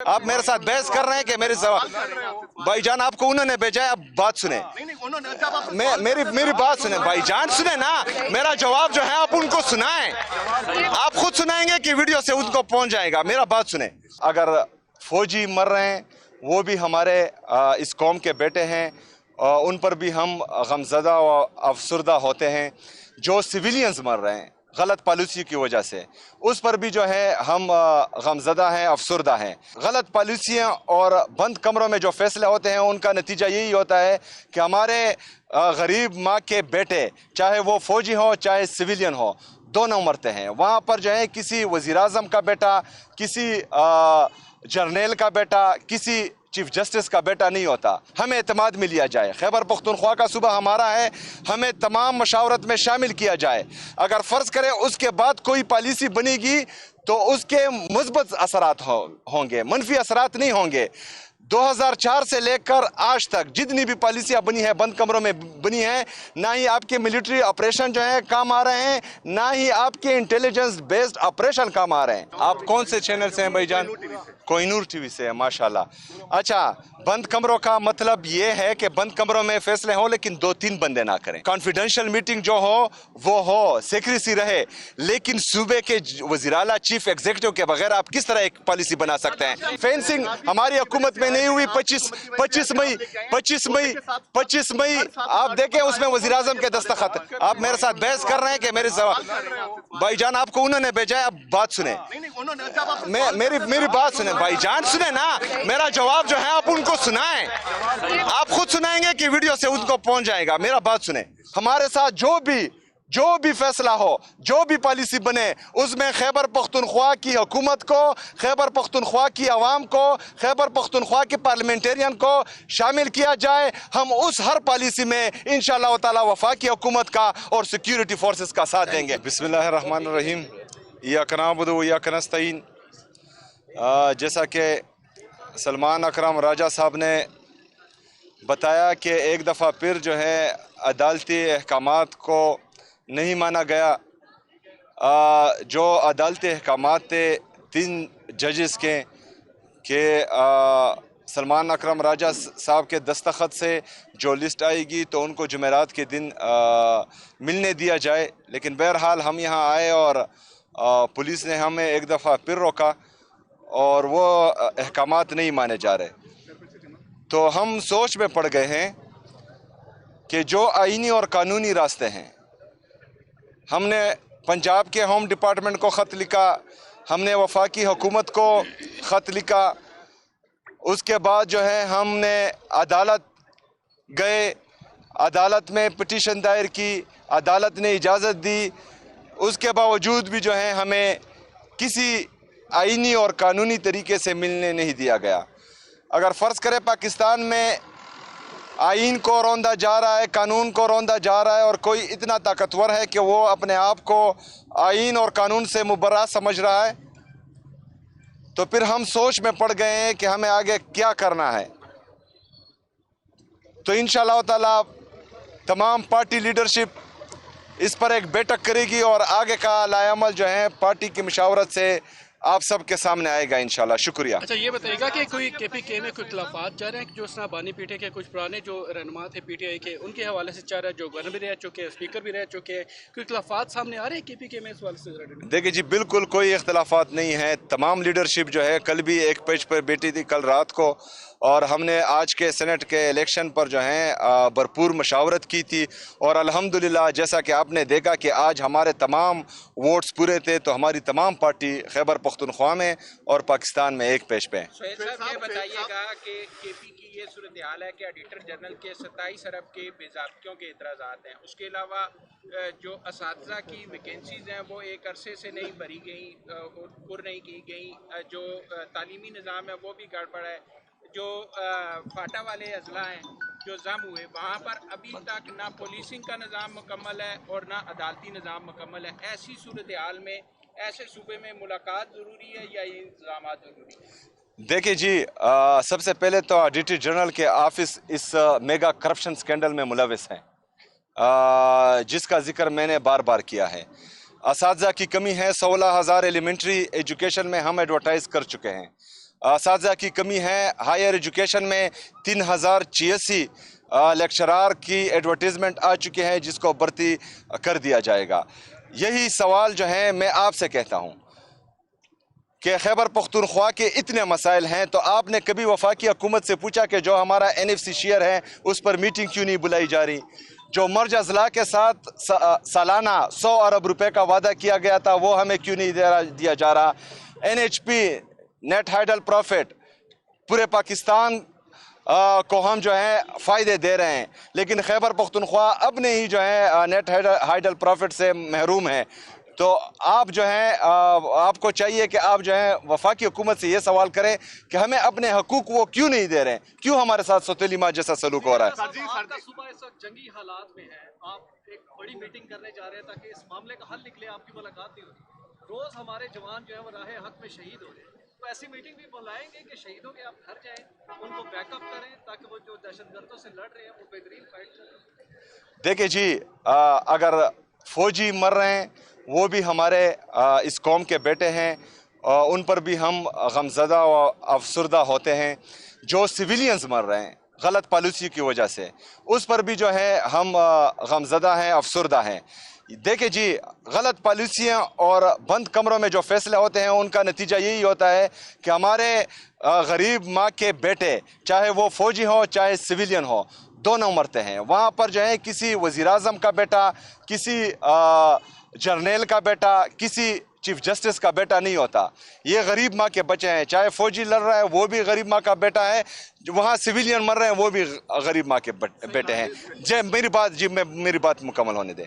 آپ میرے ساتھ بحث کر رہے ہیں کہ میری بھائی جان آپ کو انہوں نے بھیجا ہے, اب بات سنیں, میری بات سنیں بھائی جان, سنیں نا میرا جواب جو ہے آپ ان کو سنائیں, آپ خود سنائیں گے کہ ویڈیو سے ان کو پہنچ جائے گا. میرا بات سنیں, اگر فوجی مر رہے ہیں وہ بھی ہمارے اس قوم کے بیٹے ہیں, ان پر بھی ہم غمزدہ و افسردہ ہوتے ہیں. جو سویلینز مر رہے ہیں غلط پالیسی کی وجہ سے, اس پر بھی جو ہے ہم غمزدہ ہیں, افسردہ ہیں. غلط پالیسیاں اور بند کمروں میں جو فیصلے ہوتے ہیں ان کا نتیجہ یہی ہوتا ہے کہ ہمارے غریب ماں کے بیٹے, چاہے وہ فوجی ہو چاہے سویلین ہو, دونوں مرتے ہیں. وہاں پر جو ہے کسی وزیر اعظم کا بیٹا, کسی جرنیل کا بیٹا, کسی چیف جسٹس کا بیٹا نہیں ہوتا. ہمیں اعتماد میں لیا جائے. خیبر پختونخوا کا صوبہ ہمارا ہے, ہمیں تمام مشاورت میں شامل کیا جائے. اگر فرض کریں اس کے بعد کوئی پالیسی بنے گی تو اس کے مثبت اثرات ہوں گے, منفی اثرات نہیں ہوں گے. 2004 سے لے کر آج تک جتنی بھی پالیسیاں بنی ہیں بند کمروں میں بنی ہیں, نہ ہی آپ کے ملٹری آپریشن جو ہیں کام آ رہے ہیں, نہ ہی آپ کے انٹیلیجنس بیسڈ آپریشن کام آ رہے ہیں. آپ کون سے چینل سے ہیں بھائی جان؟ کوہ نور ٹی وی سے ہے, ماشاءاللہ. اچھا, بند کمروں کا مطلب یہ ہے کہ بند کمروں میں فیصلے ہوں لیکن 2-3 بندے نہ کریں. کانفیڈینشیل میٹنگ جو ہو وہ ہو, سیکریسی رہے, لیکن صوبے کے وزیر اعلیٰ چیف ایگزیکٹو کے بغیر آپ کس طرح ایک پالیسی بنا سکتے ہیں؟ فینسنگ ہماری حکومت میں نہیں ہوئی. 25 مئی آپ دیکھیں اس میں وزیر اعظم کے دستخط. آپ میرے ساتھ بحث کر رہے ہیں کہ میری بھائی جان آپ کو انہوں نے بھیجا ہے, اب بات سنیں, میری بات سنیں بھائی جان, سنیں نا میرا جواب جو ہے آپ ان کو سنائیں, آپ خود سنائیں گے کہ ویڈیو سے ان کو پہنچ جائے گا. میرا بات سنیں, ہمارے ساتھ جو بھی فیصلہ ہو, جو بھی پالیسی بنے, اس میں خیبر پختونخوا کی حکومت کو, خیبر پختونخوا کی عوام کو, خیبر پختونخوا کے پارلیمنٹیرین کو شامل کیا جائے. ہم اس ہر پالیسی میں انشاءاللہ تعالی وفاقی حکومت کا اور سیکیورٹی فورسز کا ساتھ دیں گے. بسم اللہ الرحمن الرحیم. ایاک نعبد و ایاک نستعین. جیسا کہ سلمان اکرم راجہ صاحب نے بتایا کہ ایک دفعہ پھر جو ہے عدالتی احکامات کو نہیں مانا گیا. جو عدالتی احکامات تھے 3 ججز کے, کہ سلمان اکرم راجہ صاحب کے دستخط سے جو لسٹ آئے گی تو ان کو جمعرات کے دن ملنے دیا جائے. لیکن بہرحال ہم یہاں آئے اور پولیس نے ہمیں ایک دفعہ پھر روکا اور وہ احکامات نہیں مانے جا رہے. تو ہم سوچ میں پڑ گئے ہیں کہ جو آئینی اور قانونی راستے ہیں, ہم نے پنجاب کے ہوم ڈپارٹمنٹ کو خط لکھا, ہم نے وفاقی حکومت کو خط لکھا, اس کے بعد جو ہے ہم نے عدالت گئے, عدالت میں پٹیشن دائر کی, عدالت نے اجازت دی. اس کے باوجود بھی جو ہے ہمیں کسی آئینی اور قانونی طریقے سے ملنے نہیں دیا گیا. اگر فرض کرے پاکستان میں آئین کو روندا جا رہا ہے, قانون کو روندا جا رہا ہے, اور کوئی اتنا طاقتور ہے کہ وہ اپنے آپ کو آئین اور قانون سے مبرہ سمجھ رہا ہے, تو پھر ہم سوچ میں پڑ گئے ہیں کہ ہمیں آگے کیا کرنا ہے. تو انشاءاللہ تعالی تمام پارٹی لیڈرشپ اس پر ایک بیٹھک کرے گی اور آگے کا لائحہ عمل جو ہے پارٹی کی مشاورت سے آپ سب کے سامنے آئے گا انشاءاللہ. شکریہ. اچھا یہ بتائیے گا کہ کوئی کے پی کے میں کوئی اختلافات جا رہے ہیں, جو اس طرح بانی پی ٹی کے کچھ پرانے جو رہنما تھے پی ٹی آئی کے, ان کے حوالے سے چاہ رہا ہے, جو گورنر بھی رہ چکے ہیں, اسپیکر بھی رہ چکے ہیں, کوئی اختلافات سامنے آ رہے ہیں کے پی کے میں اس حوالے سے؟ دیکھیں جی, بالکل کوئی اختلافات نہیں ہے. تمام لیڈرشپ جو ہے کل بھی ایک پیج پر بیٹھی تھی, کل رات کو, اور ہم نے آج کے سینٹ کے الیکشن پر جو ہیں بھرپور مشاورت کی تھی. اور الحمدللہ جیسا کہ آپ نے دیکھا کہ آج ہمارے تمام ووٹس پورے تھے, تو ہماری تمام پارٹی خیبر پختونخوا میں اور پاکستان میں ایک پیج پہ. سہیل صاحب یہ بتائیے گا کہ کے پی کی یہ صورتحال ہے کہ ایڈیٹر جنرل کے 27 ارب کے بے ضابطگیوں کے اعتراضات ہیں, اس کے علاوہ جو اساتذہ کی ویکینسیز ہیں وہ ایک عرصے سے نہیں بھری گئیں, پر نہیں کی گئیں, جو تعلیمی نظام ہے وہ بھی گڑبڑ ہے, جو فاٹا والے اضلاع ہیں جو ضم ہوئے وہاں پر ابھی تک نہ پولیسنگ کا نظام مکمل ہے اور نہ عدالتی نظام مکمل ہے. ایسی صورتحال میں ایسے صوبے میں ملاقات ضروری ہے یا یہ انتظامات ضروری ہے؟ دیکھیں جی, سب سے پہلے تو ایڈیٹر جنرل کے آفس اس میگا کرپشن سکینڈل میں ملوث ہیں, جس کا ذکر میں نے بار بار کیا ہے. اساتذہ کی کمی ہے, 16,000 ایلیمنٹری ایجوکیشن میں ہم ایڈورٹائز کر چکے ہیں. اساتذہ کی کمی ہے. ہائر ایجوکیشن میں 3086 لیکچرار کی ایڈورٹیزمنٹ آ چکے ہیں جس کو بھرتی کر دیا جائے گا. یہی سوال جو ہے میں آپ سے کہتا ہوں کہ خیبر پختونخوا کے اتنے مسائل ہیں تو آپ نے کبھی وفاقی حکومت سے پوچھا کہ جو ہمارا NFC شیئر ہے اس پر میٹنگ کیوں نہیں بلائی جا رہی؟ جو مرج اضلاع کے ساتھ سالانہ 100 ارب روپے کا وعدہ کیا گیا تھا وہ ہمیں کیوں نہیں دیا جا رہا؟ NHP نیٹ ہائیڈل پروفٹ پورے پاکستان کو ہم جو ہے فائدے دے رہے ہیں لیکن خیبر پختونخوا اپنے ہی جو ہے نیٹ ہائیڈل پروفٹ سے محروم ہے. تو آپ جو ہیں آپ کو چاہیے کہ آپ جو ہے وفاقی حکومت سے یہ سوال کریں کہ ہمیں اپنے حقوق وہ کیوں نہیں دے رہے ہیں, کیوں ہمارے ساتھ سوتیلی ماں جیسا سلوک ہو رہا ہے. آپ کا صوبہ اس وقت جنگی حالات میں ہے, آپ ایک بڑی میٹنگ کرنے جا رہے ہیں تاکہ اس معاملے کا حل نکلے, آپ کی ملاقات نہیں ہو رہی. روز ہمارے جوان جو ہے وہ راہ حق میں شہید ہو رہے ہیں, تو ایسی میٹنگ بھی بلائیں گے کہ شہیدوں کے آپ گھر جائیں, ان کو بیک اپ کریں تاکہ وہ جو دہشت گردوں سے لڑ رہے ہیں وہ بہترین فائٹ کریں. دیکھیں جی, اگر فوجی مر رہے ہیں وہ بھی ہمارے اس قوم کے بیٹے ہیں, ان پر بھی ہم غمزدہ و افسردہ ہوتے ہیں. جو سویلینز مر رہے ہیں غلط پالیسی کی وجہ سے اس پر بھی جو ہے ہم غمزدہ ہیں, افسردہ ہیں. دیکھیں جی, غلط پالیسیاں اور بند کمروں میں جو فیصلے ہوتے ہیں ان کا نتیجہ یہی ہوتا ہے کہ ہمارے غریب ماں کے بیٹے چاہے وہ فوجی ہو چاہے سویلین ہو دونوں مرتے ہیں. وہاں پر جو ہے کسی وزیر اعظم کا بیٹا, کسی جرنیل کا بیٹا, کسی چیف جسٹس کا بیٹا نہیں ہوتا. یہ غریب ماں کے بچے ہیں. چاہے فوجی لڑ رہا ہے وہ بھی غریب ماں کا بیٹا ہے, وہاں سویلین مر رہے ہیں وہ بھی غریب ماں کے بیٹے ہیں. میری بات مکمل ہونے دیں.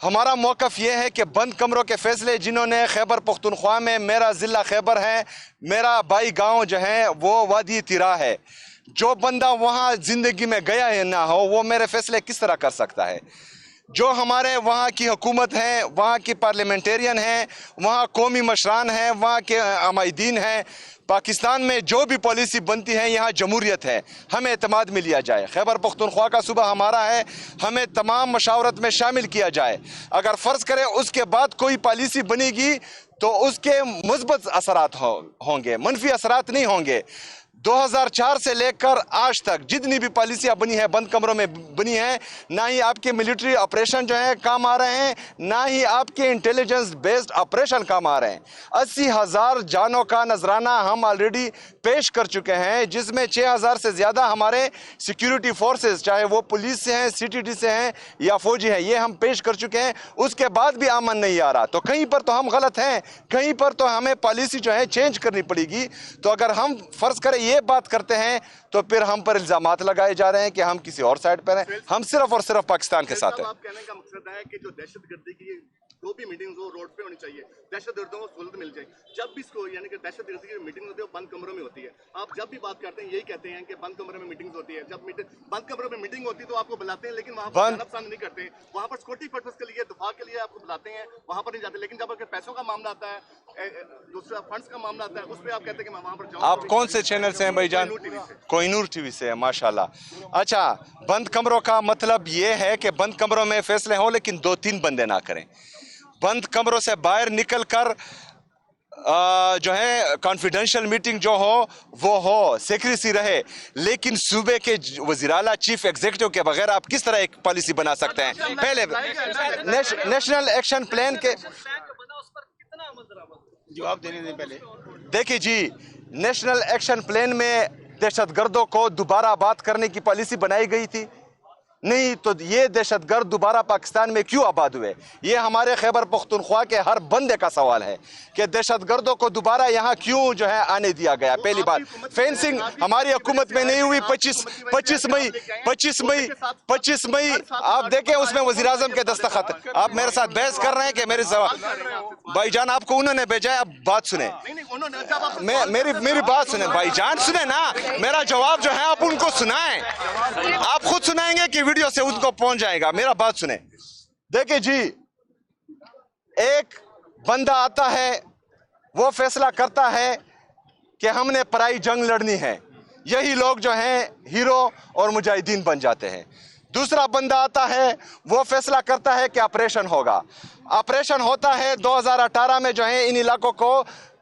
ہمارا موقف یہ ہے کہ بند کمروں کے فیصلے جنہوں نے خیبر پختونخوا میں, میرا ضلع خیبر ہے, میرا بائی گاؤں جو ہے وہ وادی تیرا ہے, جو بندہ وہاں زندگی میں گیا ہے نہ ہو وہ میرے فیصلے کس طرح کر سکتا ہے؟ جو ہمارے وہاں کی حکومت ہے, وہاں کی پارلیمنٹیرین ہیں, وہاں قومی مشران ہیں, وہاں کے عمائدین ہیں. پاکستان میں جو بھی پالیسی بنتی ہے یہاں جمہوریت ہے, ہمیں اعتماد میں لیا جائے. خیبر پختونخوا کا صوبہ ہمارا ہے, ہمیں تمام مشاورت میں شامل کیا جائے. اگر فرض کرے اس کے بعد کوئی پالیسی بنے گی تو اس کے مثبت اثرات ہوں گے, منفی اثرات نہیں ہوں گے. 2004 سے لے کر آج تک جتنی بھی پالیسیاں بنی ہیں بند کمروں میں بنی ہیں, نہ ہی آپ کے ملٹری آپریشن جو ہیں کام آ رہے ہیں, نہ ہی آپ کے انٹیلیجنس بیسڈ آپریشن کام آ رہے ہیں. 80,000 جانوں کا نذرانہ ہم آلریڈی پیش کر چکے ہیں, جس میں 6,000 سے زیادہ ہمارے سیکیورٹی فورسز چاہے وہ پولیس سے ہیں, CTD سے ہیں یا فوجی ہیں, یہ ہم پیش کر چکے ہیں. اس کے بعد بھی امن نہیں آ رہا, تو کہیں پر تو ہم غلط ہیں, کہیں پر تو ہمیں پالیسی جو ہے چینج کرنی پڑے گی. تو اگر ہم فرض کریں یہ بات کرتے ہیں تو پھر ہم پر الزامات لگائے جا رہے ہیں کہ ہم کسی اور سائڈ پر ہیں. ہم صرف اور صرف پاکستان کے ساتھ ہیں. آپ کہنے کا مقصد ہے کہ جو دہشت گردی کی جو بھی میٹنگز ہو روڈ پہ ہونی چاہیے, دہشت گردوں کو سہولت مل جائے. جب بھی اس کو یعنی کہ دہشت گردی کی میٹنگ ہوتی ہے وہ بند کمروں میں ہوتی ہے. آپ جب بھی بات کرتے ہیں یہی کہتے ہیں کہ بند کمروں میں میٹنگز ہوتی ہے. جب بند کمروں میں میٹنگ ہوتی ہے تو آپ کو بلاتے ہیں لیکن وہاں پر جانا پسند نہیں کرتے. وہاں پر سیکورٹی پرپز کے لیے, دفاع کے لیے آپ کو بلاتے ہیں, وہاں پر نہیں جاتے. لیکن جب پیسوں کا معاملہ آتا ہے, دوسرا فنڈز کا معاملہ آتا ہے, اس پہ آپ کہتے ہیں کہ میں وہاں پر جاؤں. آپ کون سے چینل سے ہیں بھائی جان؟ کوہ نور TV سے ہے, ماشاءاللہ. اچھا, بند کمروں کا مطلب یہ ہے کہ بند کمروں میں فیصلے ہوں لیکن 2-3 بندے نہ کریں. بند کمروں سے باہر نکل کر جو ہے کانفیڈینشیل میٹنگ جو ہو وہ ہو, سیکریسی رہے, لیکن صوبے کے وزیر اعلیٰ چیف ایگزیکٹو کے بغیر آپ کس طرح ایک پالیسی بنا سکتے ہیں؟ پہلے نیشنل ایکشن پلان کے جواب دینے دیں پہلے. دیکھیں جی, نیشنل ایکشن پلان میں دہشت گردوں کو دوبارہ آباد کرنے کی پالیسی بنائی گئی تھی نہیں, تو یہ دہشت گرد دوبارہ پاکستان میں کیوں آباد ہوئے؟ یہ ہمارے خیبر پختونخوا کے ہر بندے کا سوال ہے کہ دہشت گردوں کو دوبارہ یہاں کیوں جو ہے آنے دیا گیا. پہلی بات, فینسنگ ہماری حکومت میں نہیں ہوئی. 25 مئی آپ دیکھیں اس میں وزیر اعظم کے دستخط. آپ میرے ساتھ بحث کر رہے ہیں کہ میرے سوال بھائی جان آپ کو انہوں نے بھیجا ہے, اب بات سنیں, میری بات سنیں بھائی جان, سنیں نا, میرا جواب جو ہے آپ ان کو سنائیں. آپ خود سنائیں گے کہ ویڈیو سے ان کو پہنچ جائے گا. میرا بات سنیں. دیکھیں جی, ایک بندہ آتا ہے وہ فیصلہ کرتا ہے کہ ہم نے پرائی جنگ لڑنی ہے, یہی لوگ جو ہیں ہیرو اور مجاہدین بن جاتے ہیں. دوسرا بندہ آتا ہے وہ فیصلہ کرتا ہے کہ آپریشن ہوگا. آپریشن ہوتا ہے 2018 میں جو ہے ان علاقوں کو